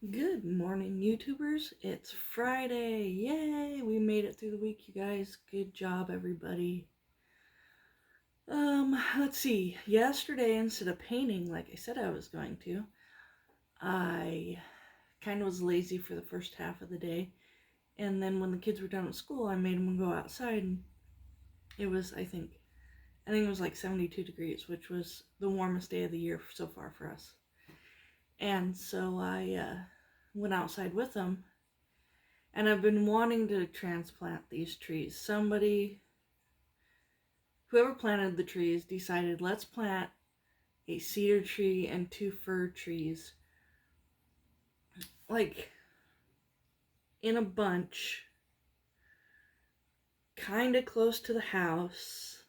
Good morning, YouTubers. It's Friday. Yay! We made it through the week, you guys. Good job, everybody. Let's see. Yesterday, instead of painting like I said I was going to, I kind of was lazy for the first half of the day. And then when the kids were done at school, I made them go outside, and it was, I think it was like 72 degrees, which was the warmest day of the year so far for us. And so I went outside with them. And I've been wanting to transplant these trees. Whoever planted the trees decided, let's plant a cedar tree and 2 fir trees, like in a bunch, kind of close to the house.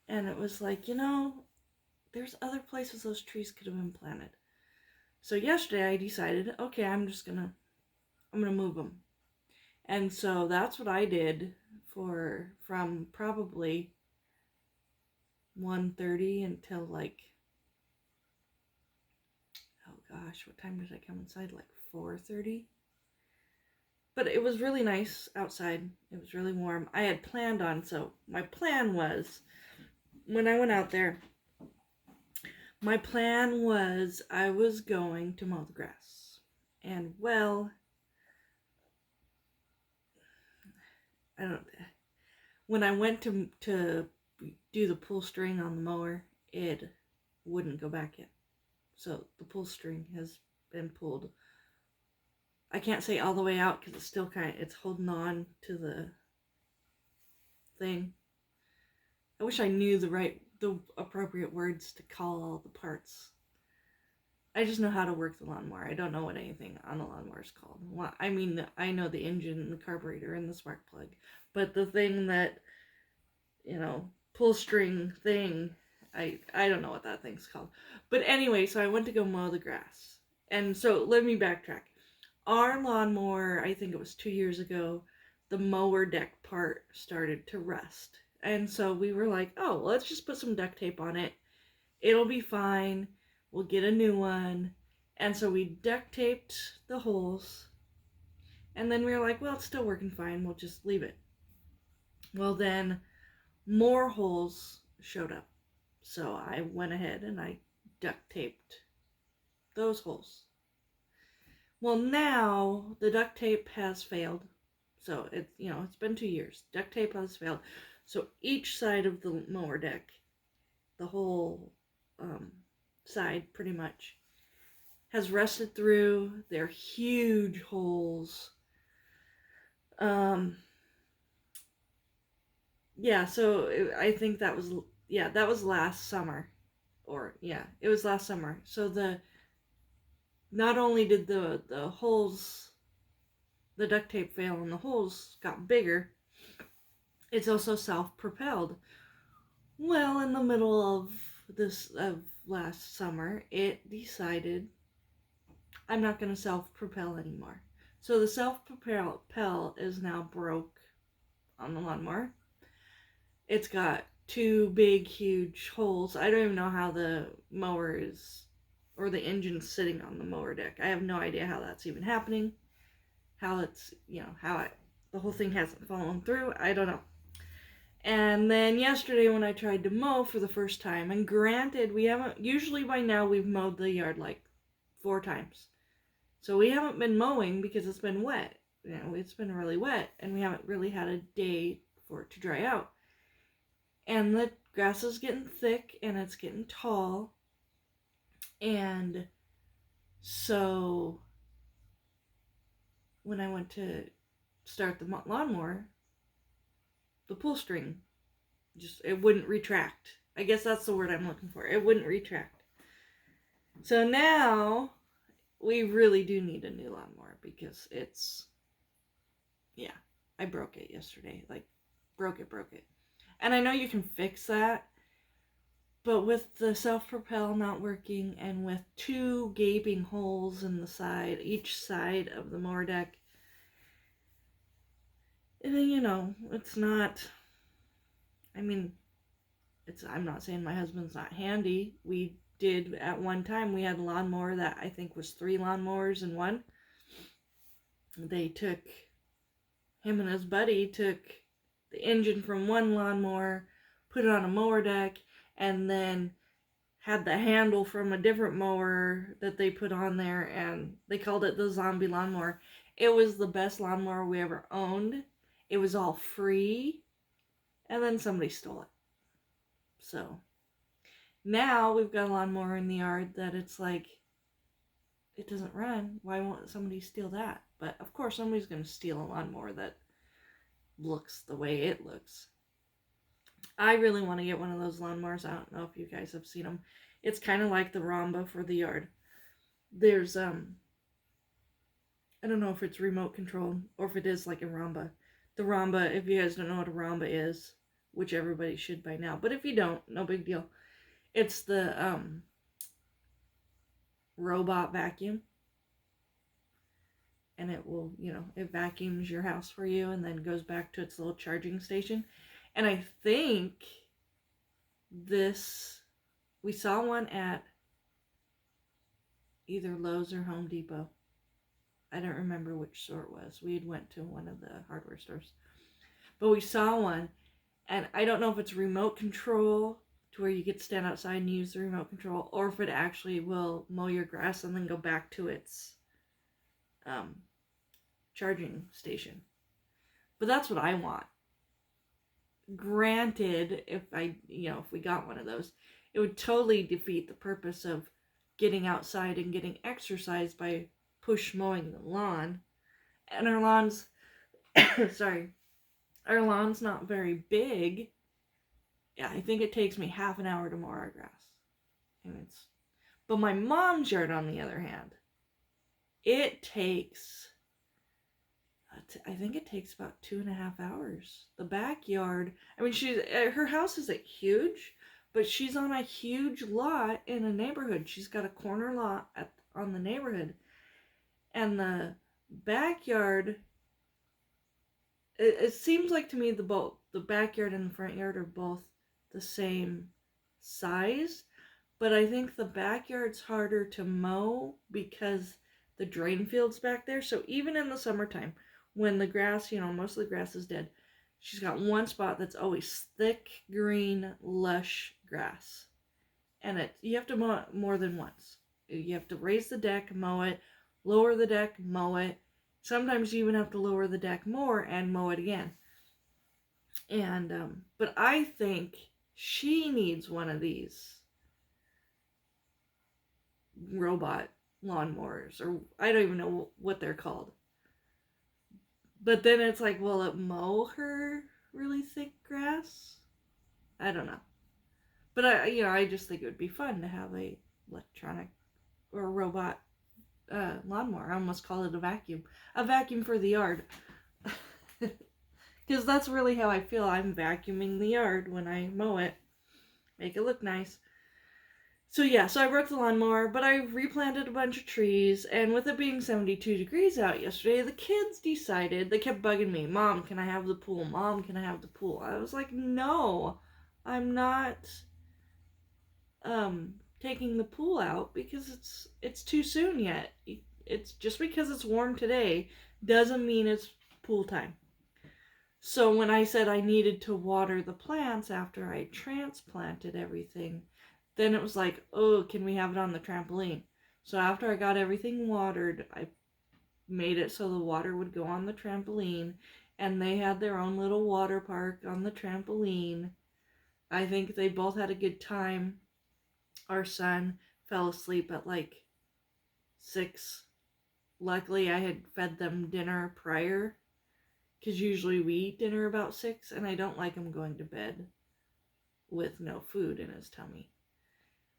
And it was like, there's other places those trees could have been planted. So yesterday I decided, okay, I'm gonna move them. And so that's what I did from probably 1:30 until like, oh gosh, what time did I come inside? Like 4:30. But it was really nice outside. It was really warm. I had planned on, so my plan was, when I went out there, my plan was I was going to mow the grass. And well, I don't when I went to do the pull string on the mower, it wouldn't go back in. So the pull string has been pulled. I can't say all the way out because it's still it's holding on to the thing. I wish I knew the appropriate words to call all the parts. I just know how to work the lawnmower. I don't know what anything on the lawnmower is called. Well, I mean, I know the engine and the carburetor and the spark plug, but the thing that, pull string thing, I don't know what that thing's called. But anyway, so I went to go mow the grass. And so let me backtrack. Our lawnmower, I think it was 2 years ago, the mower deck part started to rust. And so we were like, oh, let's just put some duct tape on it. It'll be fine. We'll get a new one. And so we duct taped the holes. And then we were like, well, it's still working fine. We'll just leave it. Well, then more holes showed up. So I went ahead and I duct taped those holes. Well, now the duct tape has failed. So it's been 2 years. Duct tape has failed. So each side of the mower deck, the whole side pretty much, has rusted through. They're huge holes. Yeah, so I think that was last summer. It was last summer. So not only did the holes, the duct tape fail and the holes got bigger, it's also self-propelled. Well, in the middle of last summer, it decided I'm not going to self-propel anymore. So the self-propel is now broke on the lawnmower. It's got 2 big, huge holes. I don't even know how the mower is, or the engine's sitting on the mower deck. I have no idea how that's even happening. How it's, the whole thing hasn't fallen through. I don't know. And then yesterday when I tried to mow for the first time, and granted, usually by now we've mowed the yard like 4 times. So we haven't been mowing because it's been wet. It's been really wet, and we haven't really had a day for it to dry out. And the grass is getting thick, and it's getting tall. And so when I went to start the lawnmower, the pull string it wouldn't retract. I guess that's the word I'm looking for. It wouldn't retract. So now we really do need a new lawnmower because I broke it yesterday. Like, broke it. And I know you can fix that, but with the self-propel not working and with 2 gaping holes in the side, each side of the mower deck, it's not, I'm not saying my husband's not handy. We did at one time. We had a lawnmower that I think was 3 lawnmowers in one. Him and his buddy took the engine from one lawnmower, put it on a mower deck, and then had the handle from a different mower that they put on there, and they called it the zombie lawnmower. It was the best lawnmower we ever owned. It was all free, and then somebody stole it. So now we've got a lawnmower in the yard that it's like, it doesn't run. Why won't somebody steal that? But of course somebody's going to steal a lawnmower that looks the way it looks. I really want to get one of those lawnmowers. I don't know if you guys have seen them. It's kind of like the Roomba for the yard. There's I don't know if it's remote controlled or if it is like a Roomba. The Roomba, if you guys don't know what a Roomba is, which everybody should by now, but if you don't, no big deal. It's the robot vacuum. And it will, it vacuums your house for you and then goes back to its little charging station. And I think we saw one at either Lowe's or Home Depot. I don't remember which store it was. We had went to one of the hardware stores. But we saw one, and I don't know if it's remote control to where you get to stand outside and use the remote control, or if it actually will mow your grass and then go back to its charging station. But that's what I want. Granted, if we got one of those, it would totally defeat the purpose of getting outside and getting exercise by push mowing the lawn. And our lawn's our lawn's not very big. Yeah, I think it takes me half an hour to mow our grass. But my mom's yard, on the other hand, it takes, I think it takes about 2.5 hours. The backyard, her house isn't huge, but she's on a huge lot in a neighborhood. She's got a corner lot on the neighborhood. And the backyard, it seems like to me the backyard and the front yard are both the same size. But I think the backyard's harder to mow because the drain field's back there. So even in the summertime, when the grass, most of the grass is dead, she's got one spot that's always thick, green, lush grass. And you have to mow it more than once. You have to raise the deck, mow it, lower the deck, mow it. Sometimes you even have to lower the deck more and mow it again. And, but I think she needs one of these robot lawnmowers, or I don't even know what they're called. But then it's like, will it mow her really thick grass? I don't know. But I just think it would be fun to have a electronic or robot lawnmower. I almost call it a vacuum for the yard. Because that's really how I feel. I'm vacuuming the yard when I mow it. Make it look nice. So I broke the lawnmower, but I replanted a bunch of trees, and with it being 72 degrees out yesterday, the kids decided, they kept bugging me, Mom, can I have the pool? Mom, can I have the pool? I was like, no, I'm not taking the pool out because it's too soon yet. It's just because it's warm today doesn't mean it's pool time. So when I said I needed to water the plants after I transplanted everything, then it was like, oh, can we have it on the trampoline? So after I got everything watered, I made it so the water would go on the trampoline, and they had their own little water park on the trampoline. I think they both had a good time. Our son fell asleep at like 6. Luckily, I had fed them dinner prior, because usually we eat dinner about 6, and I don't like him going to bed with no food in his tummy.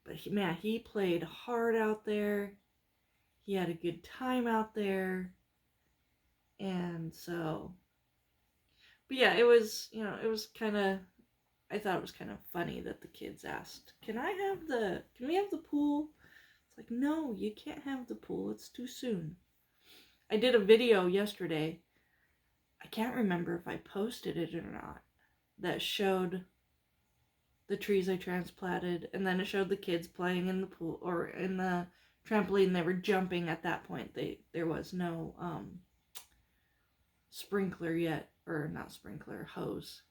But he played hard out there. He had a good time out there. And so, but yeah, it was kind of, I thought it was kind of funny that the kids asked, can we have the pool? It's like, no, you can't have the pool. It's too soon. I did a video yesterday. I can't remember if I posted it or not. That showed the trees I transplanted, and then it showed the kids playing in the pool or in the trampoline. They were jumping at that point. There was no sprinkler yet, or not sprinkler, hose.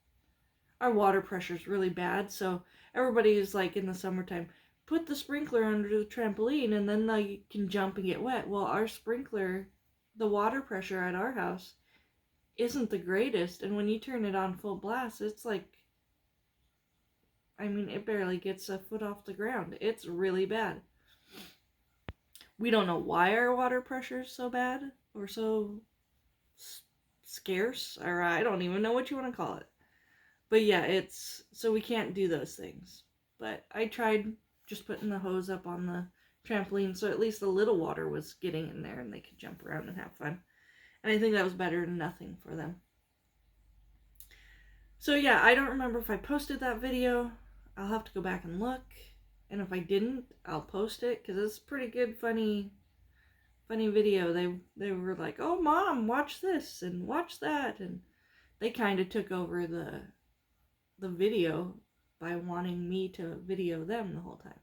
Our water pressure is really bad, so everybody is like in the summertime, put the sprinkler under the trampoline and then they can jump and get wet. Well, our sprinkler, the water pressure at our house isn't the greatest, and when you turn it on full blast, it's like, I mean, it barely gets a foot off the ground. It's really bad. We don't know why our water pressure is so bad or so scarce, or I don't even know what you want to call it. But yeah, it's, so we can't do those things. But I tried just putting the hose up on the trampoline so at least a little water was getting in there and they could jump around and have fun. And I think that was better than nothing for them. So yeah, I don't remember if I posted that video. I'll have to go back and look. And if I didn't, I'll post it because it's pretty good, funny video. They were like, "Oh, Mom, watch this and watch that," and they kind of took over the video by wanting me to video them the whole time.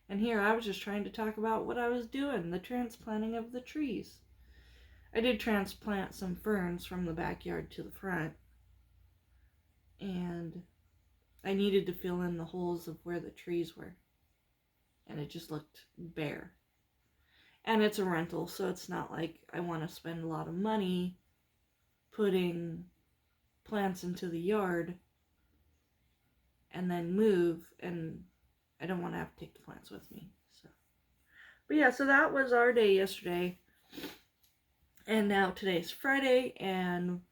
And here I was just trying to talk about what I was doing, the transplanting of the trees. I did transplant some ferns from the backyard to the front, and I needed to fill in the holes of where the trees were, and it just looked bare. And it's a rental, so it's not like I want to spend a lot of money putting plants into the yard and then move, and I don't want to have to take the plants with me. So, but yeah, so that was our day yesterday. And now today's Friday, and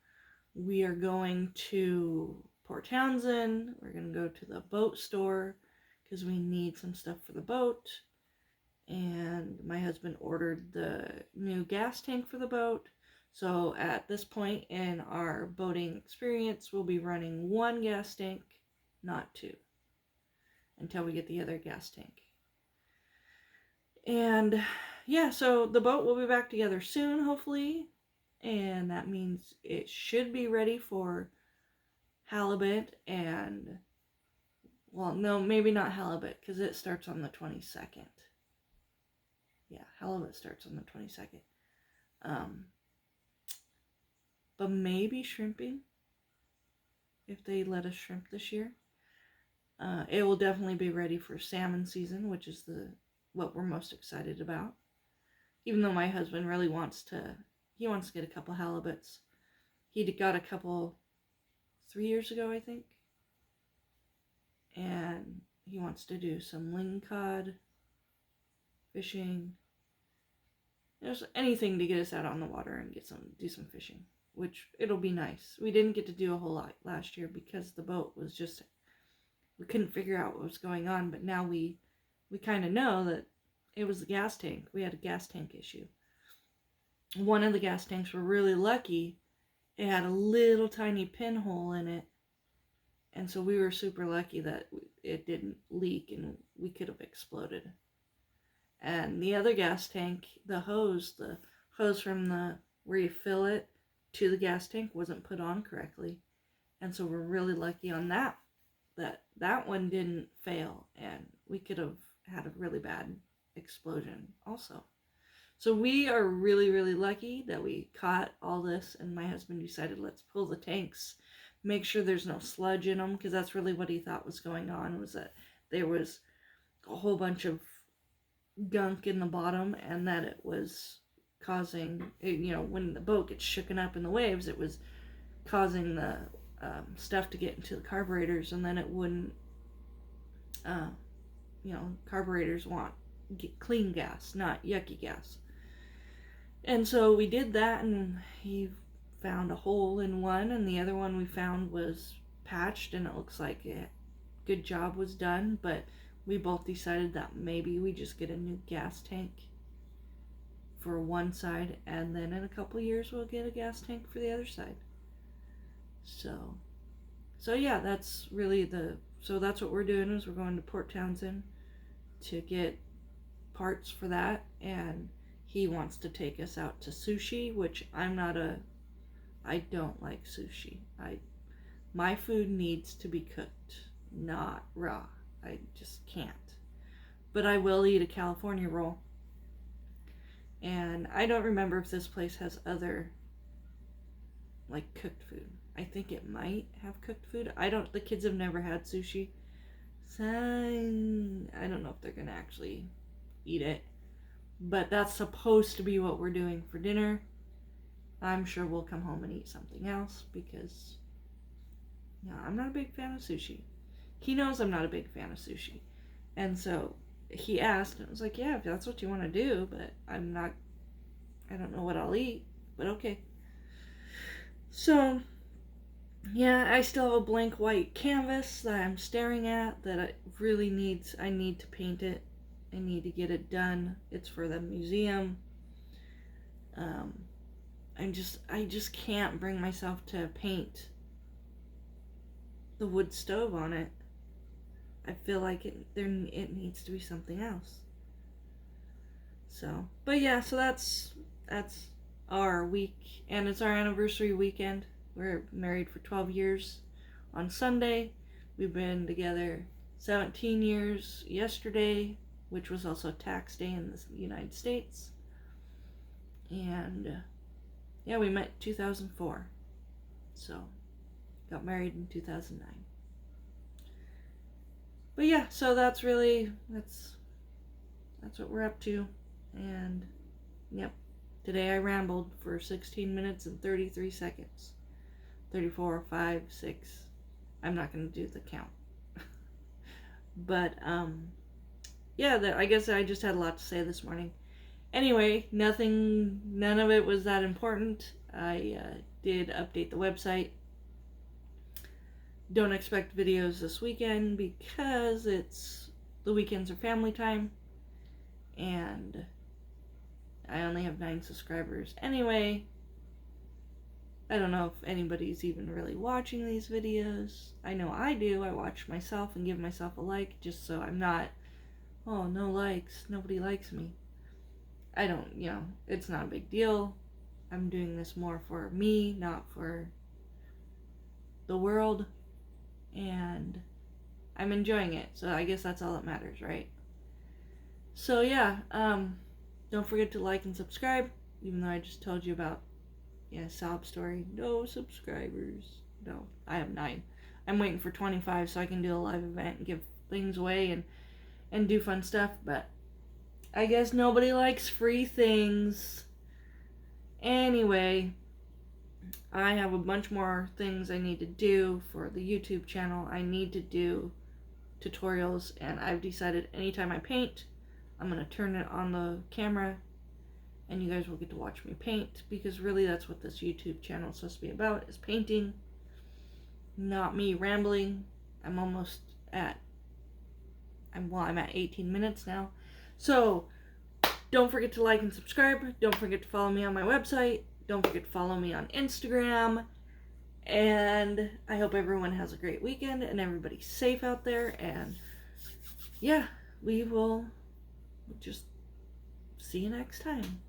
we are going to Port Townsend. We're going to go to the boat store because we need some stuff for the boat. And my husband ordered the new gas tank for the boat. So at this point in our boating experience, we'll be running one gas tank, not two, until we get the other gas tank. And yeah, so the boat will be back together soon, hopefully. And that means it should be ready for halibut and, well, no, maybe not halibut because it starts on the 22nd. Yeah, halibut starts on the 22nd. But maybe shrimping, if they let us shrimp this year. It will definitely be ready for salmon season, which is what we're most excited about. Even though my husband really wants to get a couple halibuts. He got a couple 3 years ago, I think. And he wants to do some lingcod fishing. There's anything to get us out on the water and do some fishing, which it'll be nice. We didn't get to do a whole lot last year because the boat was just, we couldn't figure out what was going on, but now we kind of know that it was the gas tank. We had a gas tank issue. One of the gas tanks, were really lucky. It had a little tiny pinhole in it, and so we were super lucky that it didn't leak and we could have exploded. And the other gas tank, the hose from where you fill it to the gas tank wasn't put on correctly. And so we're really lucky on that one didn't fail, and we could have had a really bad explosion also. So we are really, really lucky that we caught all this, and my husband decided, let's pull the tanks, make sure there's no sludge in them, because that's really what he thought was going on, was that there was a whole bunch of gunk in the bottom, and that it was causing, when the boat gets shooken up in the waves, it was causing the stuff to get into the carburetors, and then it wouldn't, carburetors want clean gas, not yucky gas. And so we did that, and he found a hole in one, and the other one we found was patched, and it looks like a good job was done, but we both decided that maybe we just get a new gas tank for one side, and then in a couple of years we'll get a gas tank for the other side. So yeah, that's really so that's what we're doing, is we're going to Port Townsend to get parts for that, and he wants to take us out to sushi, which I don't like sushi. My food needs to be cooked. not raw. I just can't. But I will eat a California roll. And I don't remember if this place has other, like, cooked food. I think it might have cooked food. The kids have never had sushi. So I don't know if they're gonna actually eat it. But that's supposed to be what we're doing for dinner. I'm sure we'll come home and eat something else because, I'm not a big fan of sushi. He knows I'm not a big fan of sushi. And so he asked, and I was like, yeah, if that's what you want to do, but I don't know what I'll eat, but okay. So, yeah, I still have a blank white canvas that I'm staring at that I need to paint it. I need to get it done. It's for the museum. I just can't bring myself to paint the wood stove on it. I feel like it needs to be something else. So, but yeah, so that's our week, and it's our anniversary weekend. We're married for 12 years on Sunday. We've been together 17 years yesterday, which was also tax day in the United States. And yeah, we met in 2004. So, got married in 2009. But yeah, so that's what we're up to. And yep, today I rambled for 16 minutes and 33 seconds. 34, 5, 6. I'm not going to do the count. But yeah, I guess I just had a lot to say this morning. Anyway, none of it was that important. I did update the website. Don't expect videos this weekend because the weekends are family time. And I only have 9 subscribers. Anyway, I don't know if anybody's even really watching these videos. I know I do. I watch myself and give myself a like just so I'm not, oh, no likes, nobody likes me. I don't, it's not a big deal. I'm doing this more for me, not for the world. And I'm enjoying it. So I guess that's all that matters, right? So yeah, don't forget to like and subscribe, even though I just told you about, sob story. No subscribers. No, I have 9. I'm waiting for 25 so I can do a live event and give things away and do fun stuff, but I guess nobody likes free things. Anyway, I have a bunch more things I need to do for the YouTube channel. I need to do tutorials, and I've decided anytime I paint, I'm going to turn it on the camera, and you guys will get to watch me paint, because really that's what this YouTube channel is supposed to be about, is painting, not me rambling. I'm at 18 minutes now. So, don't forget to like and subscribe. Don't forget to follow me on my website. Don't forget to follow me on Instagram. And I hope everyone has a great weekend and everybody's safe out there. And yeah, we will just see you next time.